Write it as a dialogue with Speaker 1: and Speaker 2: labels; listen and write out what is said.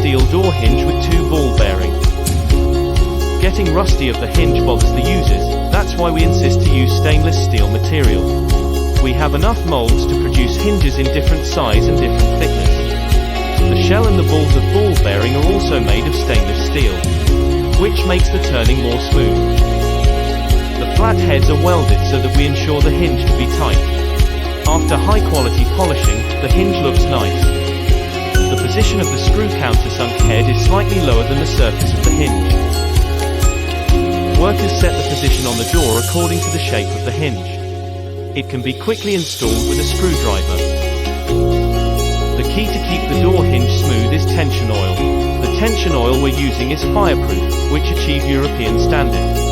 Speaker 1: steel door hinge with 2 ball bearings. Getting rusty of the hinge bothers the users, that's why we insist to use stainless steel material. We have enough molds to produce hinges in different size and different thickness. The shell and the balls of ball bearing are also made of stainless steel, which makes the turning more smooth. The flat heads are welded so that we ensure the hinge to be tight. After high quality polishing, the hinge looks nice. The position of the screw countersunk head is slightly lower than the surface of the hinge. Workers set the position on the door according to the shape of the hinge. It can be quickly installed with a screwdriver. The key to keep the door hinge smooth is tension oil. The tension oil we're using is fireproof, which achieve European standard.